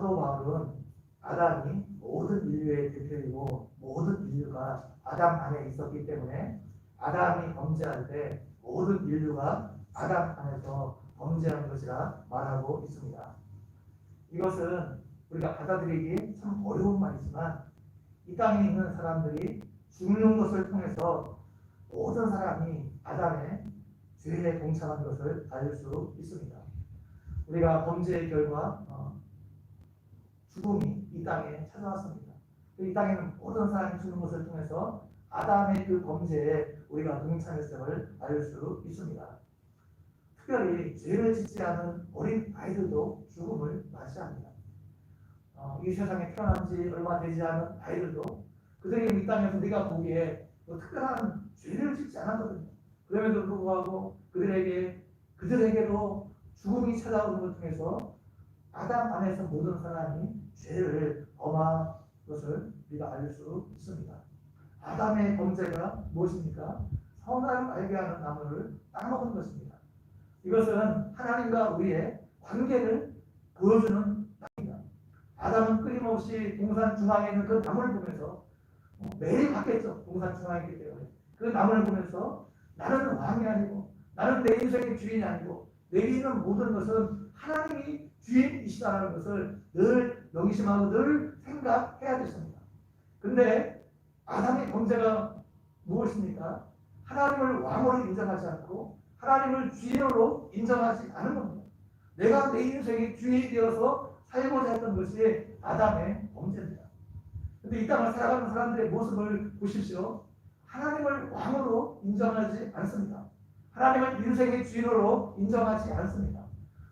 사도 바울은 아담이 모든 인류의 대표이고 모든 인류가 아담 안에 있었기 때문에 아담이 범죄할 때 모든 인류가 아담 안에서 범죄한 것이라 말하고 있습니다. 이것은 우리가 받아들이기 참 어려운 말이지만 이 땅에 있는 사람들이 죽는 것을 통해서 모든 사람이 아담의 죄에 동참한 것을 알 수 있습니다. 우리가 범죄의 결과 죽음이 이 땅에 찾아왔습니다. 이 땅에는 모든 사람이 죽는 것을 통해서 아담의 그 범죄에 우리가 동참했음을 알 수 있습니다. 특별히 죄를 짓지 않은 어린 아이들도 죽음을 맞이합니다. 이 세상에 태어난 지 얼마 되지 않은 아이들도 그들이 이 땅에서 우리가 보기에 특별한 죄를 짓지 않았거든요. 그럼에도 불구하고 그들에게도 죽음이 찾아오는 것을 통해서 아담 안에서 모든 사람이 죄를 범한 것을 우리가 알 수 있습니다. 아담의 범죄가 무엇입니까? 선악을 알게 하는 나무를 따먹은 것입니다. 이것은 하나님과 우리의 관계를 보여주는 나무입니다. 아담은 끊임없이 동산 중앙에 있는 그 나무를 보면서 매일 봤겠죠. 동산 중앙이기 때문에 그 나무를 보면서 나는 왕이 아니고 나는 내 인생의 주인이 아니고 내게 있는 모든 것은 하나님이 주인이시다는 것을 늘 명심하고 늘 생각해야 됐습니다. 근데 아담의 범죄가 무엇입니까? 하나님을 왕으로 인정하지 않고 하나님을 주인으로 인정하지 않은 겁니다. 내가 내 인생의 주인이 되어서 살고자 했던 것이 아담의 범죄입니다. 근데 이 땅을 살아가는 사람들의 모습을 보십시오. 하나님을 왕으로 인정하지 않습니다. 하나님을 인생의 주인으로 인정하지 않습니다.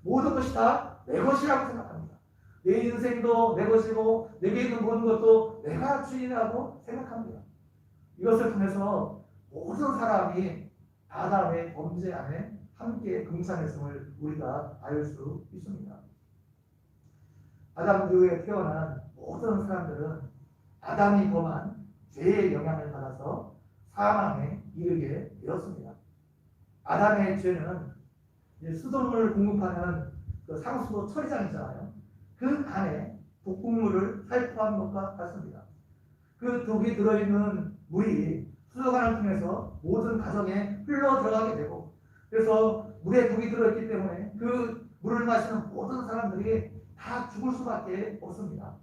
모든 것이 다 내 것이라고 생각합니다. 내 인생도 내 것이고 내게 있는 모든 것도 내가 주인이라고 생각합니다. 이것을 통해서 모든 사람이 아담의 범죄 안에 함께 동참했음을 우리가 알 수 있습니다. 아담 이후에 태어난 모든 사람들은 아담이 범한 죄의 영향을 받아서 사망에 이르게 되었습니다. 아담의 죄는 수돗물을 공급하는 그 상수도 처리장이잖아요. 그 안에 독극물을 살포한 것과 같습니다. 그 독이 들어있는 물이 수도관을 통해서 모든 가정에 흘러 들어가게 되고, 그래서 물에 독이 들어있기 때문에 그 물을 마시는 모든 사람들이 다 죽을 수밖에 없습니다.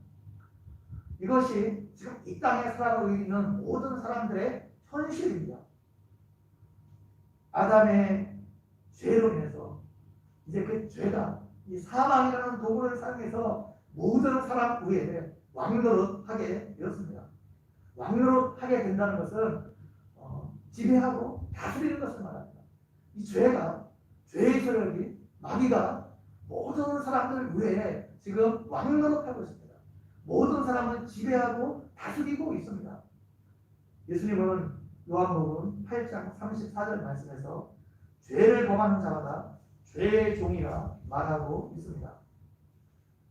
이것이 지금 이 땅에 살아가고 있는 모든 사람들의 현실입니다. 아담의 죄로 인해서 이제 그 죄가 이 사망이라는 도구를 사용해서 모든 사람 위에 왕노릇하게 되었습니다. 왕노릇하게 된다는 것은 지배하고 다스리는 것을 말합니다. 이 죄가, 죄의 세력이, 마귀가 모든 사람들 위에 지금 왕노릇하고 있습니다. 모든 사람을 지배하고 다스리고 있습니다. 예수님은 요한복음 8장 34절 말씀에서 죄를 범하는 자마다 죄의 종이라 말하고 있습니다.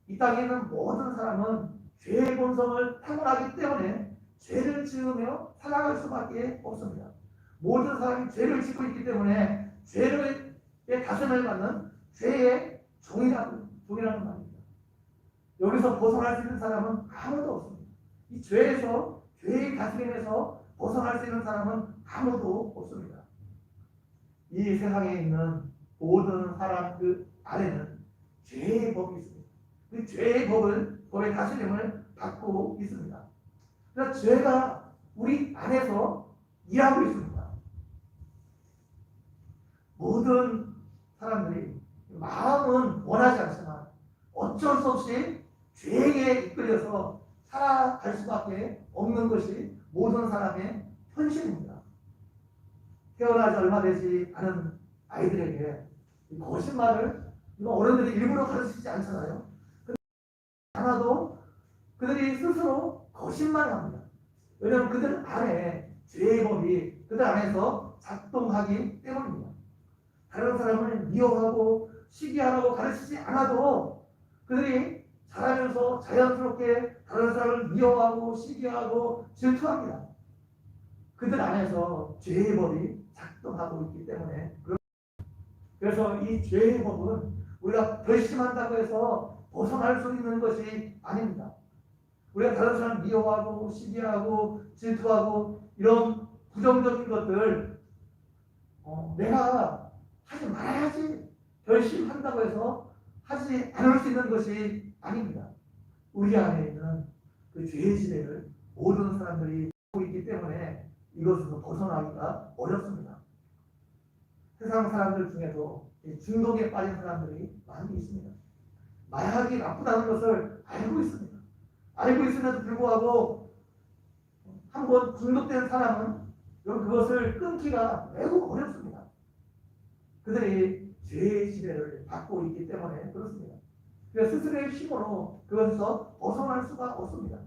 이 땅에 있는 모든 사람은 죄의 본성을 타고나기 때문에 죄를 지으며 살아갈 수밖에 없습니다. 모든 사람이 죄를 짓고 있기 때문에 죄의 다스림을 받는 죄의 종이라는 말입니다. 여기서 벗어날 수 있는 사람은 아무도 없습니다. 이 죄에서, 죄의 다스림에서 벗어날 수 있는 사람은 아무도 없습니다. 이 세상에 있는 모든 사람 그 안에는 죄의 법이 있습니다. 그 죄의 법의 다스림을 받고 있습니다. 그러니까 죄가 우리 안에서 일하고 있습니다. 모든 사람들이 마음은 원하지 않지만 어쩔 수 없이 죄에 이끌려서 살아갈 수밖에 없는 것이 모든 사람의 현실입니다. 태어나지 얼마 되지 않은 아이들에게 거짓말을 어른들이 일부러 가르치지 않잖아요. 하나도 그들이 스스로 거짓말을 합니다. 왜냐하면 그들 안에 죄의 법이 그들 안에서 작동하기 때문입니다. 다른 사람을 미워하고 시기하라고 가르치지 않아도 그들이 자라면서 자연스럽게 다른 사람을 미워하고 시기하고 질투합니다. 그들 안에서 죄의 법이 작동하고 있기 때문에. 그래서 이 죄의 법은 우리가 결심한다고 해서 벗어날 수 있는 것이 아닙니다. 우리가 다른 사람 미워하고 시기하고 질투하고 이런 부정적인 것들 내가 하지 말아야지 결심한다고 해서 하지 않을 수 있는 것이 아닙니다. 우리 안에 있는 그 죄의 지배를 모든 사람들이 하고 있기 때문에 이것에서 벗어나기가 어렵습니다. 세상 사람들 중에도 중독에 빠진 사람들이 많이 있습니다. 마약이 나쁘다는 것을 알고 있습니다. 알고 있음에도 불구하고 한번 중독된 사람은 그것을 끊기가 매우 어렵습니다. 그들이 죄의 지배를 받고 있기 때문에 그렇습니다. 그래서 스스로의 힘으로 그것에서 벗어날 수가 없습니다.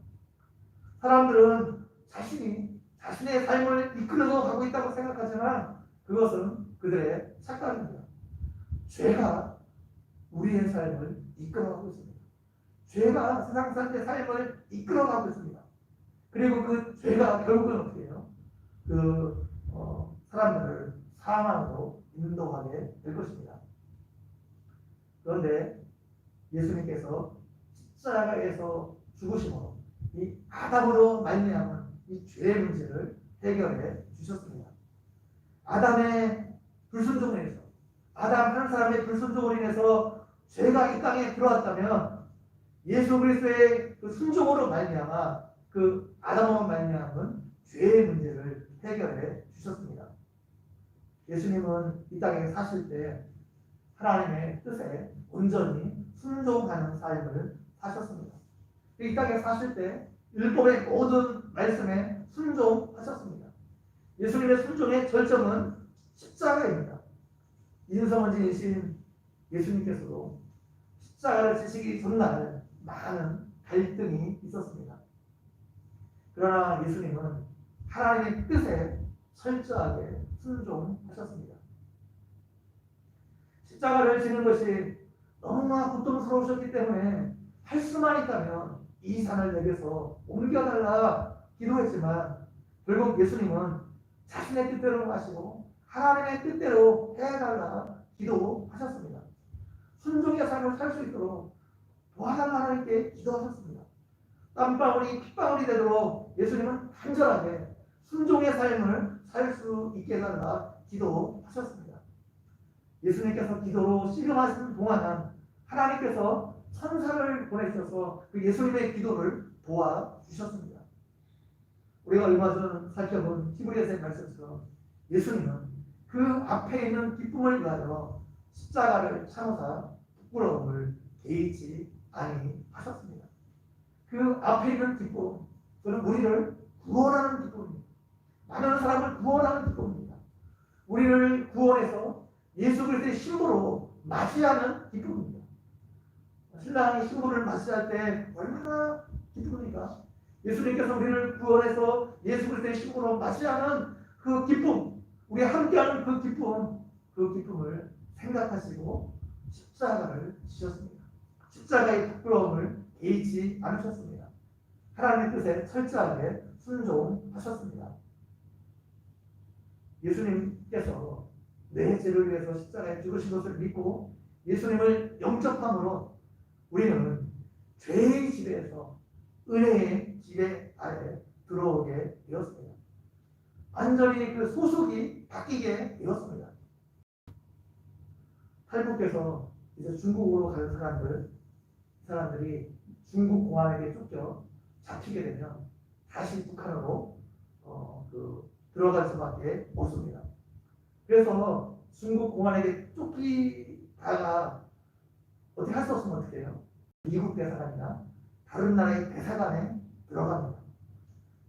사람들은 자신의 삶을 이끌어 가고 있다고 생각하지만 그것은 그들의 착각입니다. 죄가 우리의 삶을 이끌어가고 있습니다. 죄가 세상 사람들의 삶을 이끌어가고 있습니다. 그리고 그 죄가 결국은 어떻게 해요? 사람들을 사망으로 인도하게 될 것입니다. 그런데 예수님께서 십자가에서 죽으심으로 이 아담으로 말미암은 이 죄의 문제를 해결해 주셨습니다. 아담의 불순종으로 인해서 아담 한 사람의 불순종으로 인해서 죄가 이 땅에 들어왔다면 예수 그리스도의 그 순종으로 말미암아 그 아담으로 말미암은 죄의 문제를 해결해 주셨습니다. 예수님은 이 땅에 사실 때 하나님의 뜻에 온전히 순종하는 삶을 사셨습니다. 이 땅에 사실 때 율법의 모든 말씀에 순종하셨습니다. 예수님의 순종의 절정은 십자가입니다. 인성원지이신 예수님께서도 십자가를 지시기 전날 많은 갈등이 있었습니다. 그러나 예수님은 하나님의 뜻에 철저하게 순종하셨습니다. 십자가를 지는 것이 너무나 고통스러우셨기 때문에 할 수만 있다면 이 산을 내게서 옮겨달라 기도했지만 결국 예수님은 자신의 뜻대로 하시고 하나님의 뜻대로 해달라 기도하셨습니다. 순종의 삶을 살 수 있도록 도와달라 하나님께 기도하셨습니다. 땀방울이 핏방울이 되도록 예수님은 간절하게 순종의 삶을 살 수 있게 해달라 기도하셨습니다. 예수님께서 기도로 씨름하시는 동안 하나님께서 천사를 보내셔서 그 예수님의 기도를 도와주셨습니다. 우리가 얼마 전 살펴본 히브리서의 말씀처럼 예수님은 그 앞에 있는 기쁨을 위하여 십자가를 참으사 부끄러움을 개의치 아니하셨습니다. 그 앞에 있는 기쁨, 그는 우리를 구원하는 기쁨입니다. 많은 사람을 구원하는 기쁨입니다. 우리를 구원해서 예수 그리스도의 신부로 맞이하는 기쁨입니다. 신랑이 신부를 맞이할 때 얼마나 기쁩니까? 예수님께서 우리를 구원해서 예수 그리스도의 신부로 맞이하는 그 기쁨, 우리 함께하는 그 기쁨을 생각하시고 십자가를 지셨습니다. 십자가의 부끄러움을 개의치 않으셨습니다. 하나님의 뜻에 철저하게 순종하셨습니다. 예수님께서 내 죄를 위해서 십자가에 죽으신 것을 믿고 예수님을 영접함으로 우리는 죄의 지배에서 은혜의 지배 아래 들어오게 되었습니다. 완전히 그 소속이 바뀌게 되었습니다. 탈북해서 이제 중국으로 가는 사람들이 중국 공안에게 쫓겨 잡히게 되면 다시 북한으로 들어갈 수밖에 없습니다. 그래서 중국 공안에게 쫓기다가 어떻게 할 수 없으면 어떻게 해요? 미국 대사관이나 다른 나라의 대사관에 들어갑니다.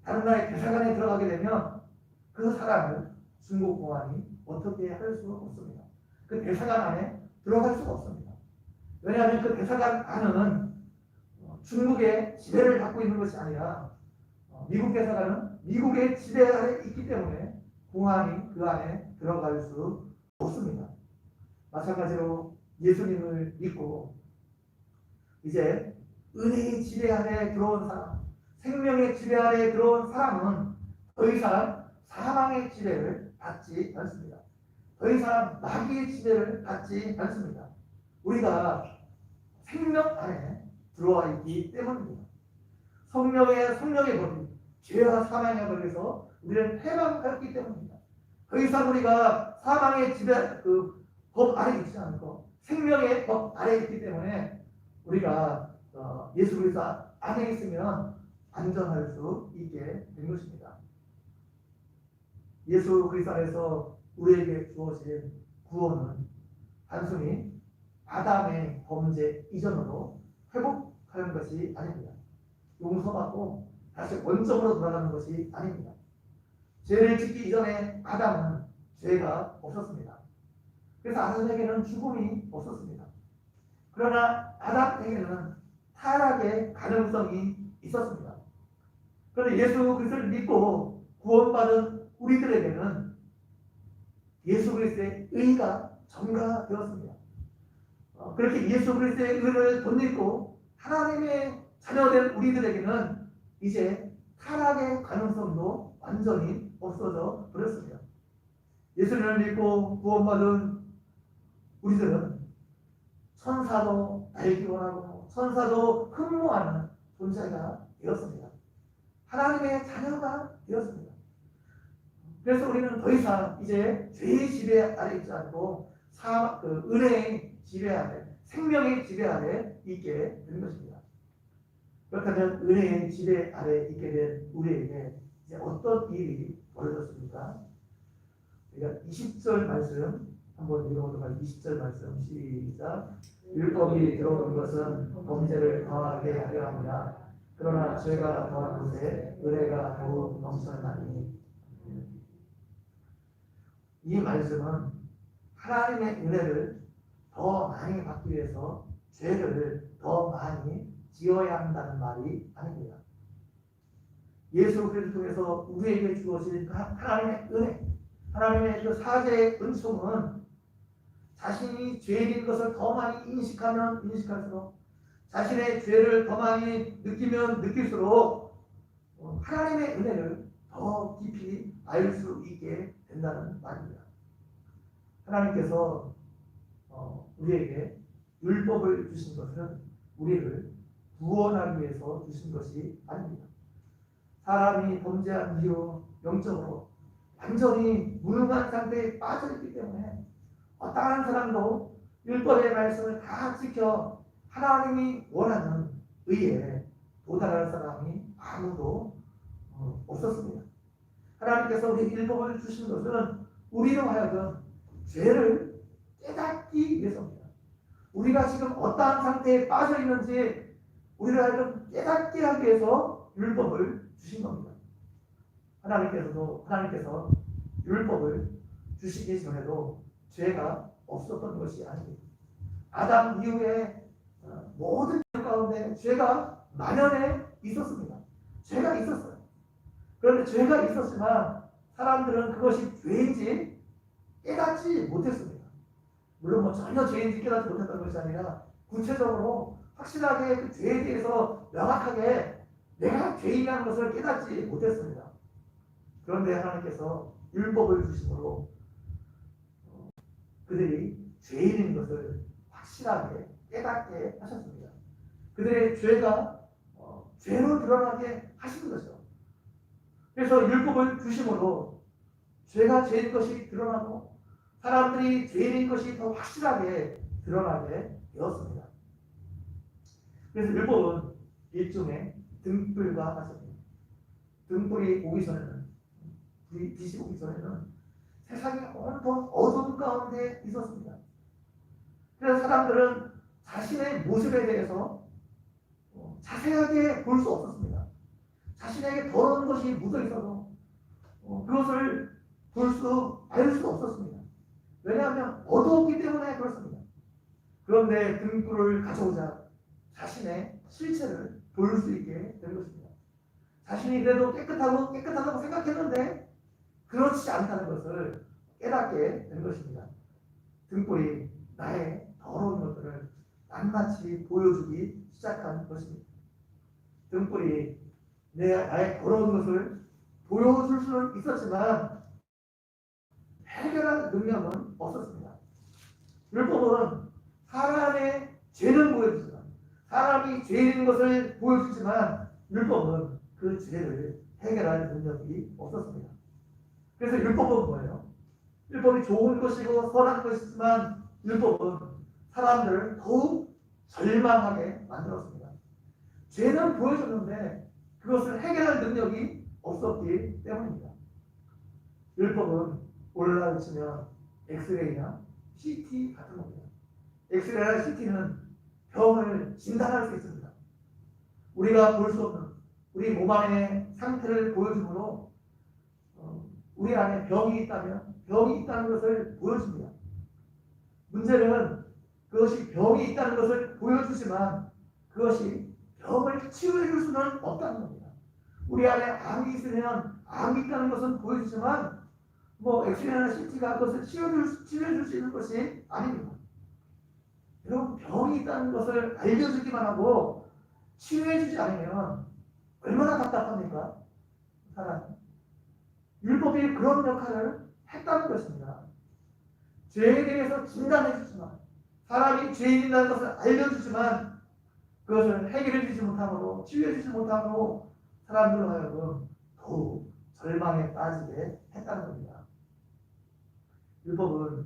다른 나라의 대사관에 들어가게 되면 그 사람을 중국 공안이 어떻게 할 수 없습니다. 그 대사관 안에 들어갈 수가 없습니다. 왜냐하면 그 대사관 안은 중국의 지배를 받고 있는 것이 아니라 미국 대사관은 미국의 지배 아래 있기 때문에 공안이 그 안에 들어갈 수 없습니다. 마찬가지로 예수님을 믿고 이제 은혜의 지배 아래 들어온 사람, 생명의 지배 아래 들어온 사람은 더 이상 사망의 지배를 받지 않습니다. 더 이상 마귀의 지배를 받지 않습니다. 우리가 생명 안에 들어와 있기 때문입니다. 성령의 법이 죄와 사망의 법에서 우리는 해방하였기 때문입니다. 더 이상 우리가 사망의 지배 법 아래 있지 않고 생명의 법 아래 있기 때문에 우리가 예수 그리스도 안에 있으면 안전할 수 있게 된 것입니다. 예수 그리스도 안에서 우리에게 주어진 구원은 단순히 아담의 범죄 이전으로 회복하는 것이 아닙니다. 용서받고 다시 원점으로 돌아가는 것이 아닙니다. 죄를 짓기 이전에 아담은 죄가 없었습니다. 그래서 아담에게는 죽음이 없었습니다. 그러나 아담에게는 타락의 가능성이 있었습니다. 그런데 예수 그리스도를 믿고 구원받은 우리들에게는 예수 그리스도의 의가 전가되었습니다. 그렇게 예수 그리스도의 의를 덧입고 하나님의 자녀된 우리들에게는 이제 타락의 가능성도 완전히 없어져 버렸습니다. 예수를 믿고 구원받은 우리들은 천사도 날기 원하고 천사도 흠모하는 존재가 되었습니다. 하나님의 자녀가 되었습니다. 그래서 우리는 더 이상 이제 죄의 지배 아래 있지 않고 은혜의 지배 아래, 생명의 지배 아래 있게 된 것입니다. 그렇다면 은혜의 지배 아래 있게 된 우리에게 이제 어떤 일이 벌어졌습니까? 우리가 20절 말씀 한번 읽어보도록 하겠습니다. 20절 말씀 시작. 율법이 들어온 것은 범죄를 더하게 하려 함이라. 그러나 죄가 더한 곳에 은혜가 더욱 넘쳐나니. 이 말씀은 하나님의 은혜를 더 많이 받기 위해서 죄를 더 많이 지어야 한다는 말이 아닙니다. 예수 그리스도를 통해서 우리에게 주어진 하나님의 은혜, 하나님의 그 사죄의 은총은 자신이 죄인인 것을 더 많이 인식하면 인식할수록, 자신의 죄를 더 많이 느끼면 느낄수록 하나님의 은혜를 더 깊이 알 수 있게 된다는 말입니다. 하나님께서 우리에게 율법을 주신 것은 우리를 구원하기 위해서 주신 것이 아닙니다. 사람이 범죄한 이후 영적으로 완전히 무능한 상태에 빠져있기 때문에 어떠한 사람도 율법의 말씀을 다 지켜 하나님이 원하는 의에 도달할 사람이 아무도 없었습니다. 하나님께서 우리 율법을 주신 것은 우리로 하여금 죄를 깨닫기 위해서입니다. 우리가 지금 어떠한 상태에 빠져 있는지 우리를 하여금 깨닫게 하기 위해서 율법을 주신 겁니다. 하나님께서 율법을 주시기 전에도 죄가 없었던 것이 아닙니다. 아담 이후에 모든 가운데 죄가 만연해 있었습니다. 죄가 있었어요. 그런데 죄가 있었지만 사람들은 그것이 죄인지 깨닫지 못했습니다. 물론 전혀 죄인지 깨닫지 못했던 것이 아니라 구체적으로 확실하게 그 죄에 대해서 명확하게 내가 죄인이라는 것을 깨닫지 못했습니다. 그런데 하나님께서 율법을 주심으로 그들이 죄인인 것을 확실하게 깨닫게 하셨습니다. 그들의 죄가 죄로 드러나게 하신 것이죠. 그래서 율법을 주심으로 죄가 죄인 것이 드러나고 사람들이 죄인인 것이 더 확실하게 드러나게 되었습니다. 그래서 율법은 일종의 등불과 같습니다. 등불이 오기 전에는, 빛이 오기 전에는 세상이 온통 어두운 가운데 있었습니다. 그래서 사람들은 자신의 모습에 대해서 자세하게 볼 수 없었습니다. 자신에게 더러운 것이 묻어 있어도 그것을 알 수 없었습니다. 왜냐하면 어두웠기 때문에 그렇습니다. 그런데 등불을 가져오자 자신의 실체를 볼 수 있게 된 것입니다. 자신이 그래도 깨끗하다고 생각했는데 그렇지 않다는 것을 깨닫게 된 것입니다. 등불이 나의 더러운 것들을 낱낱이 보여주기 시작한 것입니다. 등불이 나의 더러운 것을 보여줄 수는 있었지만 해결할 능력은 없었습니다. 율법은 사람의 죄는 보여주지만 사람이 죄인인 것을 보여주지만 율법은 그 죄를 해결할 능력이 없었습니다. 그래서 율법은 뭐예요? 율법이 좋은 것이고 선한 것이지만 율법은 사람들을 더욱 절망하게 만들었습니다. 죄는 보여줬는데 그것을 해결할 능력이 없었기 때문입니다. 율법은 오늘날 치면 엑스레이나 CT 같은 겁니다. 엑스레이나 CT는 병을 진단할 수 있습니다. 우리가 볼 수 없는 우리 몸 안의 상태를 보여주므로 우리 안에 병이 있다면 병이 있다는 것을 보여줍니다. 문제는 그것이 병이 있다는 것을 보여주지만 그것이 병을 치유해 줄 수는 없다는 겁니다. 우리 안에 암이 있으면 암이 있다는 것은 보여주지만 엑스레이나 CT가 그것을 치유해 줄 수 있는 것이 아닙니다. 여러분, 병이 있다는 것을 알려주기만 하고 치유해 주지 않으면 얼마나 답답합니까? 사람. 율법이 그런 역할을 했다는 것입니다. 죄에 대해서 진단해 주지만 사람이 죄인이라는 것을 알려주지만 그것을 해결해 주지 못함으로 치유해 주지 못함으로 사람들로 하여금 더욱 절망에 빠지게 했다는 겁니다. 율법은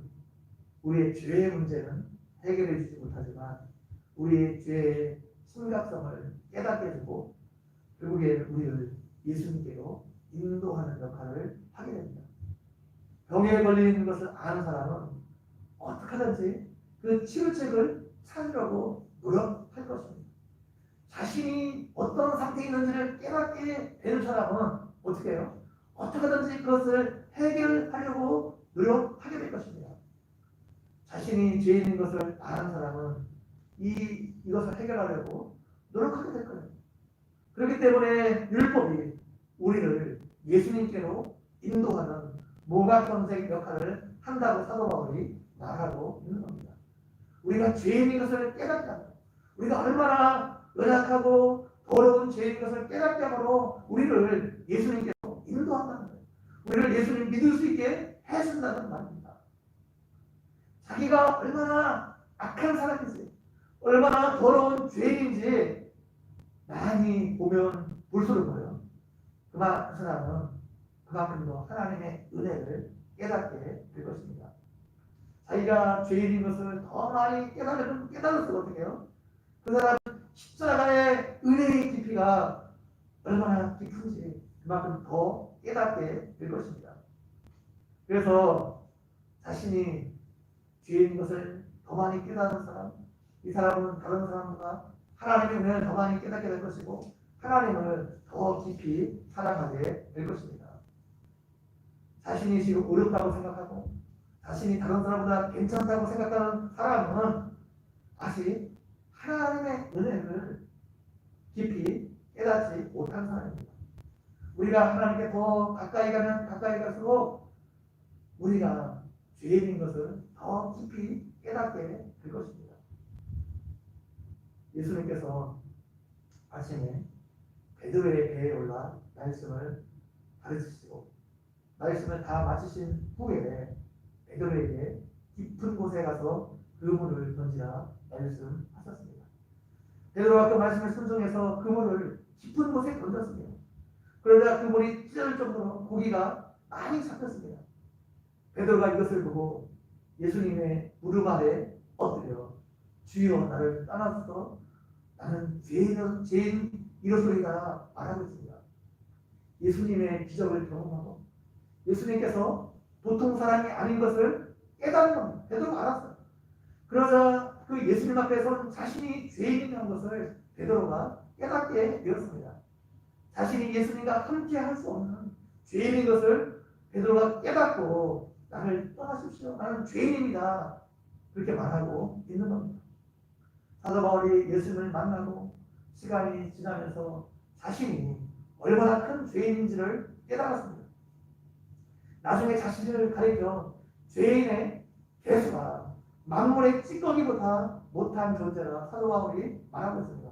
우리의 죄의 문제는 해결해 주지 못하지만 우리의 죄의 심각성을 깨닫게 해주고 결국에 우리를 예수님께로 인도하는 역할을 하게 됩니다. 병에 걸리는 것을 아는 사람은 어떻게 하든지 그 치료책을 찾으려고 노력할 것입니다. 자신이 어떤 상태에 있는지를 깨닫게 되는 사람은 어떻게 해요? 어떻게 하든지 그것을 해결하려고 노력하게 될 것입니다. 자신이 죄인인 것을 아는 사람은 이것을 해결하려고 노력하게 될 거예요. 그렇기 때문에 율법이 우리를 예수님께로 인도하는 모각선생 역할을 한다고 사도 바울이 말하고 있는 겁니다. 우리가 죄인인 것을 깨닫게 하고 우리가 얼마나 연약하고 더러운 죄인인 것을 깨닫게 함으로 우리를 예수님께로 인도한다는 거예요. 우리를 예수님 믿을 수 있게 해준다는 말입니다. 자기가 얼마나 악한 사람인지 얼마나 더러운 죄인인지 많이 보면 볼수록 보여요. 그 사람은 그만큼 더 하나님의 은혜를 깨닫게 될 것입니다. 자기가 죄인인 것을 더 많이 깨달을수록 어떻게 해요? 그 사람은 십자가의 은혜의 깊이가 얼마나 깊은지 그만큼 더 깨닫게 될 것입니다. 그래서 자신이 죄인인 것을 더 많이 깨닫는 사람, 이 사람은 다른 사람과 하나님의 은혜를 더 많이 깨닫게 될 것이고 하나님을 더 깊이 사랑하게 될 것입니다. 자신이 지금 어렵다고 생각하고 자신이 다른 사람보다 괜찮다고 생각하는 사람은 아직 하나님의 은혜를 깊이 깨닫지 못한 사람입니다. 우리가 하나님께 더 가까이 가면 가까이 갈수록 우리가 죄인인 것을 더 깊이 깨닫게 될 것입니다. 예수님께서 아침에 베드로의 배에 올라 말씀을 가르치시고 말씀을 다 마치신 후에 베드로에게 깊은 곳에 가서 그물을 던지라 말씀하셨습니다. 베드로가 그 말씀을 순종해서 그물을 깊은 곳에 던졌습니다. 그러자 그물이 찢어질 정도로 고기가 많이 잡혔습니다. 베드로가 이것을 보고 예수님의 무릎 아래 엎드려 주여 나를 떠나소서 나는 죄인 이로소이다 말하고 있습니다. 예수님의 기적을 경험하고 예수님께서 보통 사람이 아닌 것을 깨닫는 겁니다. 베드로가 알았어요. 그러자 그 예수님 앞에서는 자신이 죄인이라는 것을 베드로가 깨닫게 되었습니다. 자신이 예수님과 함께 할 수 없는 죄인인 것을 베드로가 깨닫고 나를 떠나십시오. 나는 죄인입니다. 그렇게 말하고 있는 겁니다. 사도 바울이 예수님을 만나고 시간이 지나면서 자신이 얼마나 큰 죄인인지를 깨달았습니다. 나중에 자신을 가리켜 죄인의 개수가 만물의 찌꺼기보다 못한 존재라 사도 바울이 말하고 있습니다.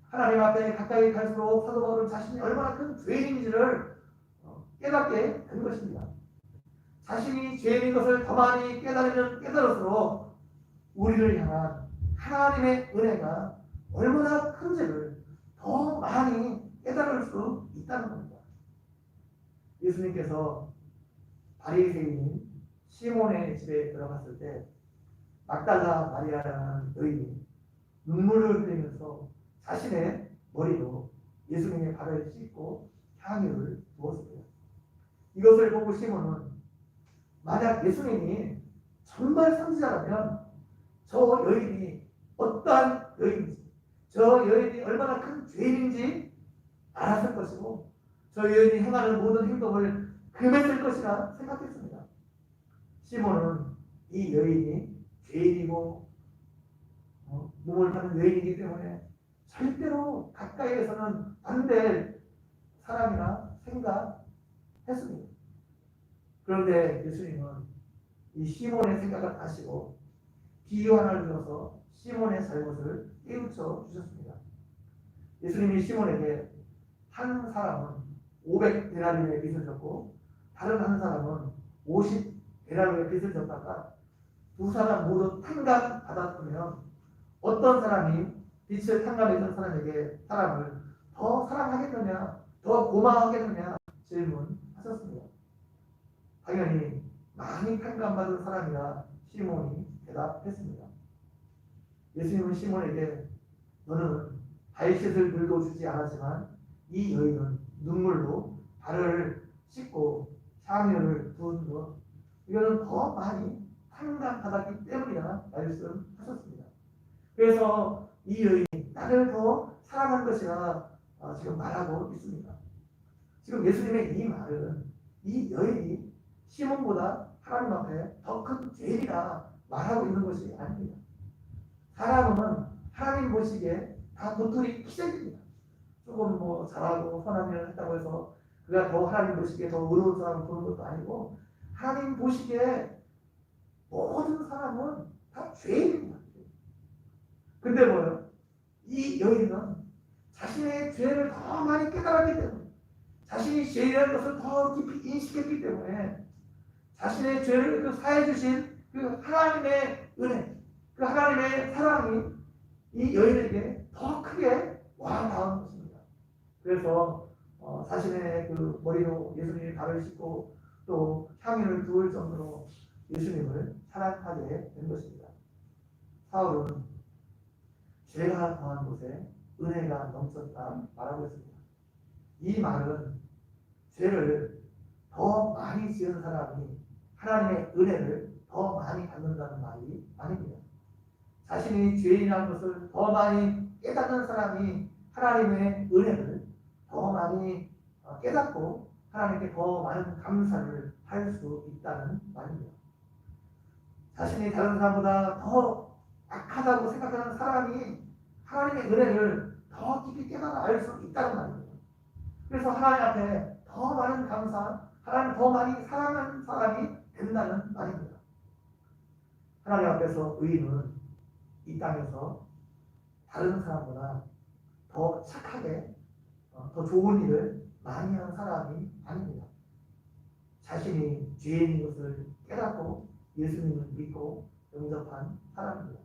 하나님 앞에 가까이 갈수록 사도 바울은 자신이 얼마나 큰 죄인인지를 깨닫게 된 것입니다. 자신이 죄인인 것을 더 많이 깨달으면 깨달을수록 우리를 향한 하나님의 은혜가 얼마나 큰 죄를 더 많이 깨달을 수 있다는 겁니다. 예수님께서 바리새인인 시몬의 집에 들어갔을 때 막달라 마리아라는 여인이 눈물을 흘리면서 자신의 머리로 예수님의 발을 씻고 향유를 부었습니다. 이것을 보고 시몬은 만약 예수님이 정말 선지자라면 저 여인이 어떠한 여인인지, 저 여인이 얼마나 큰 죄인인지 알았을 것이고 저 여인이 행하는 모든 행동을 금했을 것이라 생각했습니다. 시몬은 이 여인이 죄인이고 몸을 파는 여인이기 때문에 절대로 가까이에서는 안 될 사람이라 생각했습니다. 그런데 예수님은 이 시몬의 생각을 아시고 비유 하나를 들어서 시몬의 잘못을 깨우쳐 주셨습니다. 예수님이 시몬에게 한 사람은 500데나리온의 빚을 졌고 다른 한 사람은 50데나리온의 빚을 졌다가 두 사람 모두 탕감 받았으면 어떤 사람이 빚을 탕감했던 사람을 더 사랑하겠느냐, 더 고마워하겠느냐 질문하셨습니다. 당연히 많이 탕감받은 사람이라 시몬이 대답했습니다. 예수님은 시몬에게 너는 발씻을 물도 주지 않았지만 이 여인은 눈물로 발을 씻고 향유를 부은 것 이거는 더 많이 탕감받았기 때문이라 말씀하셨습니다. 그래서 이 여인이 나를 더 사랑한 것이라 지금 말하고 있습니다. 지금 예수님의 이 말은 이 여인이 시몬보다 하나님 앞에 더 큰 죄인이라 말하고 있는 것이 아닙니다. 사람은 하나님 보시기에 다 도토리 키재입니다. 조금 잘하고 선한 일을 했다고 해서 그가 더 하나님 보시기에 더 의로운 사람을 보는 것도 아니고 하나님 보시기에 모든 사람은 다 죄인입니다. 근데 뭐예요? 이 여인은 자신의 죄를 더 많이 깨달았기 때문에 자신이 죄라는 것을 더 깊이 인식했기 때문에 자신의 죄를 사해 주신 그 하나님의 은혜, 그 하나님의 사랑이 이 여인에게 더 크게 와닿은 것입니다. 그래서 자신의 그 머리로 예수님의 발을 씻고 또 향유를 부을 정도로 예수님을 사랑하게 된 것입니다. 사울은 죄가 더한 곳에 은혜가 넘쳤다 말하고 있습니다. 이 말은 죄를 더 많이 지은 사람이 하나님의 은혜를 더 많이 받는다는 말이 아닙니다. 자신이 죄인이라는 것을 더 많이 깨닫는 사람이 하나님의 은혜를 더 많이 깨닫고 하나님께 더 많은 감사를 할 수 있다는 말입니다. 자신이 다른 사람보다 더 악하다고 생각하는 사람이 하나님의 은혜를 더 깊이 깨달아 알 수 있다는 말입니다. 그래서 하나님 앞에 더 많은 감사, 하나님 더 많이 사랑하는 사람이 된다는 말입니다. 하나님 앞에서 의인은 이 땅에서 다른 사람보다 더 착하게 더 좋은 일을 많이 하는 사람이 아닙니다. 자신이 죄인인 것을 깨닫고 예수님을 믿고 영접한 사람입니다.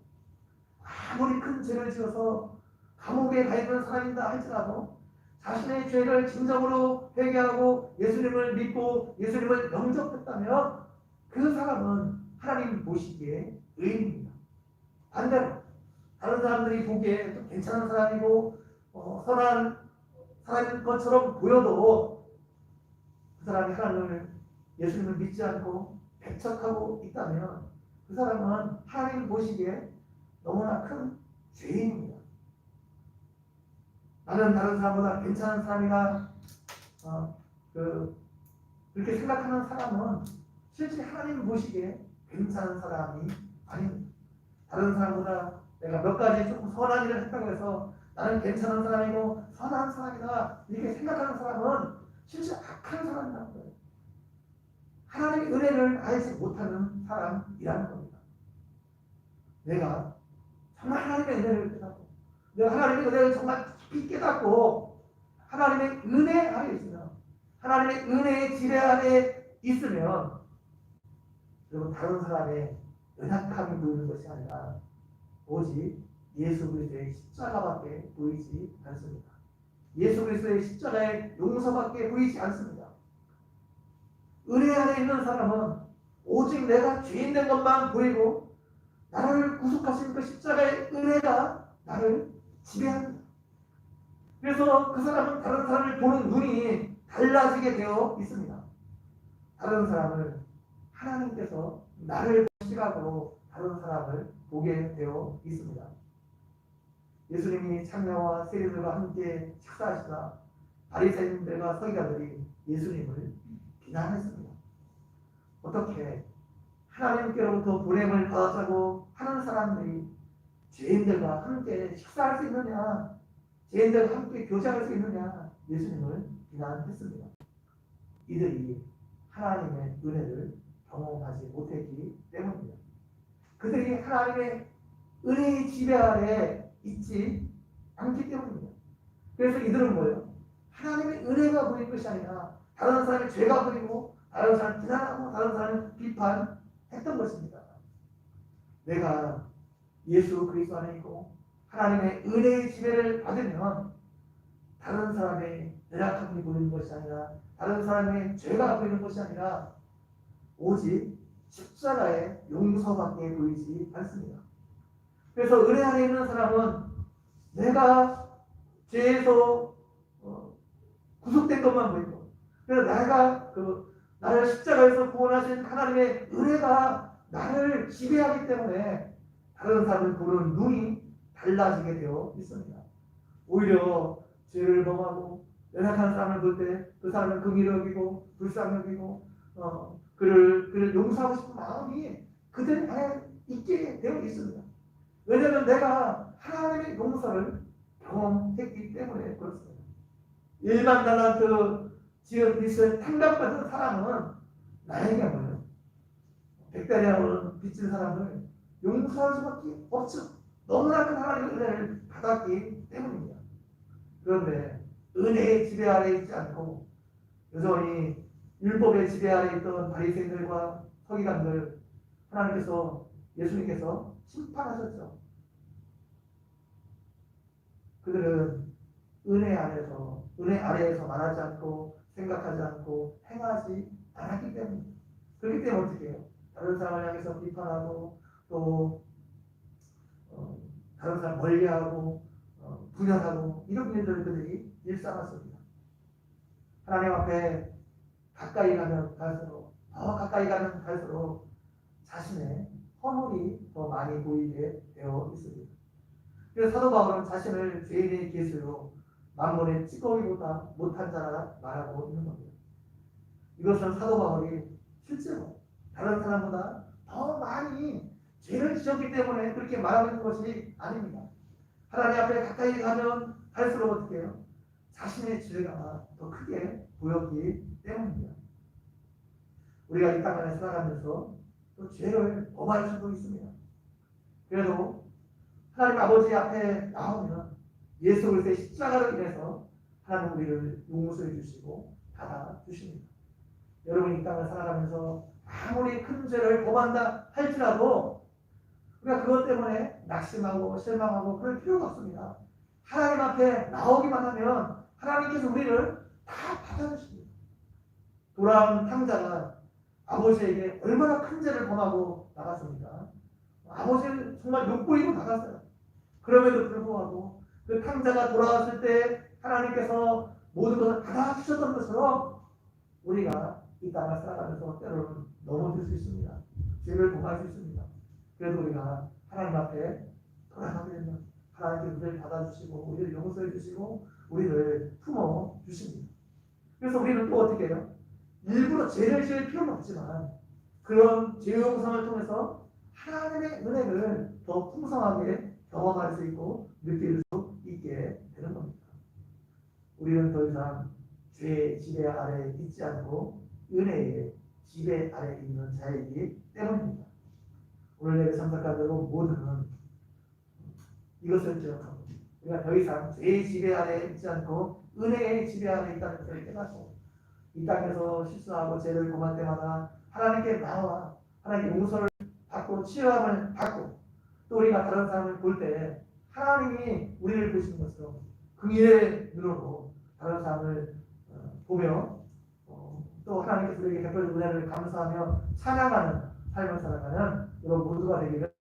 아무리 큰 죄를 지어서 감옥에 가 있는 사람이다 할지라도 자신의 죄를 진정으로 회개하고 예수님을 믿고 예수님을 영접했다면 그 사람은 하나님 보시기에 의인입니다. 반대로 다른 사람들이 보기에 좀 괜찮은 사람이고 선한 사람인 것처럼 보여도 그 사람이 하나님을 예수님을 믿지 않고 배척하고 있다면 그 사람은 하나님 보시기에 너무나 큰 죄인입니다. 나는 다른 사람보다 괜찮은 사람이나 그렇게 생각하는 사람은 실제 하나님 보시기에 괜찮은 사람이 아닙니다. 다른 사람보다 내가 몇 가지 조금 선한 일을 했다고 해서 나는 괜찮은 사람이고 선한 사람이다 이렇게 생각하는 사람은 실제 악한 사람이라는 거예요. 하나님의 은혜를 알지 못하는 사람이라는 겁니다. 내가 정말 하나님의 은혜를 깨닫고 내가 하나님의 은혜를 정말 깊이 깨닫고 하나님의 은혜 안에 있으면 하나님의 은혜의 지뢰 안에 있으면 여러분 다른 사람의 연약함이 보이는 것이 아니라 오직 예수 그리스도의 십자가밖에 보이지 않습니다. 예수 그리스도의 십자가의 용서밖에 보이지 않습니다. 은혜 안에 있는 사람은 오직 내가 죄인 된 것만 보이고 나를 구속하신 그 십자가의 은혜가 나를 지배합니다. 그래서 그 사람은 다른 사람을 보는 눈이 달라지게 되어 있습니다. 다른 사람을 하나님께서 나를 보는 시각으로 다른 사람을 보게 되어 있습니다. 예수님이 창녀와 세리들과 함께 식사하시다 바리새인들과 서기관들이 예수님을 비난했습니다. 어떻게 하나님께로부터 보냄을 받았다고 하는 사람들이 죄인들과 함께 식사할 수 있느냐, 죄인들과 함께 교제할 수 있느냐, 예수님을 비난했습니다. 이들이 하나님의 은혜를 경험하지 못했기 때문입니다. 그들이 하나님의 은혜의 지배 아래 있지 않기 때문입니다. 그래서 이들은 뭐예요? 하나님의 은혜가 보인 것이 아니라 다른 사람의 죄가 보이고 다른 사람을 비난하고 다른 사람을 비판했던 것입니다. 내가 예수 그리스도 안에 있고 하나님의 은혜의 지배를 받으면 다른 사람의 연약함이 보이는 것이 아니라 다른 사람의 죄가 보이는 것이 아니라 오직 십자가의 용서밖에 보이지 않습니다. 그래서 은혜 안에 있는 사람은 내가 죄에서 구속된 것만 보이고, 그래서 내가 나를 십자가에서 구원하신 하나님의 은혜가 나를 지배하기 때문에 다른 사람을 보는 눈이 달라지게 되어 있습니다. 오히려 죄를 범하고 연약한 사람을 볼 때 그 사람을 긍휼히 여기고 불쌍히 여기고 그를 용서하고 싶은 마음이 그들 안에 있게 되어 있습니다. 왜냐하면 내가 하나님의 용서를 경험했기 때문에 그렇습니다. 1만 달란트 지은 빚을 탕감받은 사람은 나에게 뭐예요? 100달러를 빚진 사람을 용서할 수밖에 없죠. 너무나 큰 하나님의 은혜를 받았기 때문입니다. 그런데 은혜의 지배 아래 있지 않고 여전히 율법의 지배 아래 있던 바리새인들과 서기관들, 하나님께서, 예수님께서 심판하셨죠. 그들은 은혜 안에서, 은혜 아래에서 말하지 않고 생각하지 않고 행하지 않았기 때문입니다. 그렇기 때문에 어떻게 해요? 다른 사람을 향해서 비판하고 또 다른 사람 멀리하고 분열하고 이런 일들을 그들이 일삼았습니다. 하나님 앞에 가까이 가면 갈수록 더 가까이 가면 갈수록 자신의 허물이 더 많이 보이게 되어 있습니다. 그래서 사도 바울은 자신을 죄인의 계수로 만몬의 찌꺼기보다 못한 자라 말하고 있는 겁니다. 이것은 사도 바울이 실제로 다른 사람보다 더 많이 죄를 지었기 때문에 그렇게 말하고 있는 것이 아닙니다. 하나님 앞에 가까이 가면 갈수록 어떻게 해요? 자신의 죄가 더 크게 보였기 때문입니다. 우리가 이 땅 안에 살아가면서 또 죄를 범할 수도 있습니다. 그래도 하나님 아버지 앞에 나오면 예수 그리스도의 십자가로 인해서 하나님 우리를 용서해 주시고 받아주십니다. 여러분 이 땅을 살아가면서 아무리 큰 죄를 범한다 할지라도 우리가 그것 때문에 낙심하고 실망하고 그럴 필요가 없습니다. 하나님 앞에 나오기만 하면 하나님께서 우리를 다 받아주십니다. 돌아온 탕자가 아버지에게 얼마나 큰 죄를 범하고 나갔습니까? 아버지는 정말 욕보이고 나갔어요. 그럼에도 불구하고 그 탕자가 돌아왔을 때 하나님께서 모든 것을 받아주셨던 것처럼 우리가 이 땅을 살아가면서 때로는 넘어질 수 있습니다. 죄를 범할 수 있습니다. 그래도 우리가 하나님 앞에 돌아가게 되면 하나님께 우리를 받아주시고 우리를 용서해 주시고 우리를 품어주십니다. 그래서 우리는 또 어떻게 해요? 일부러 죄를 지을 필요는 없지만 그런 죄 용서를 통해서 하나님의 은혜를 더 풍성하게 경험할 수 있고 느낄 수 있게 되는 겁니다. 우리는 더 이상 죄의 지배 아래에 있지 않고 은혜의 지배 아래에 있는 자이기 때문입니다. 오늘 예배 참석한 여러분 모두는 이것을 기억하고 우리가 더 이상 죄의 지배 아래에 있지 않고 은혜의 지배 아래에 있다는 것을 깨닫고 이 땅에서 실수하고 죄를 범할 때마다 하나님께 나와 하나님의 용서를 받고 치유함을 받고 또 우리가 다른 사람을 볼 때 하나님이 우리를 보시는 것처럼 긍휼의 눈으로 다른 사람을 보며 또 하나님께서 우리에게 베풀어준 은혜를 감사하며 찬양하는 삶을 살아가는 여러분 모두가 되기를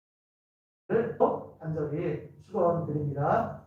간절히 축원드립니다.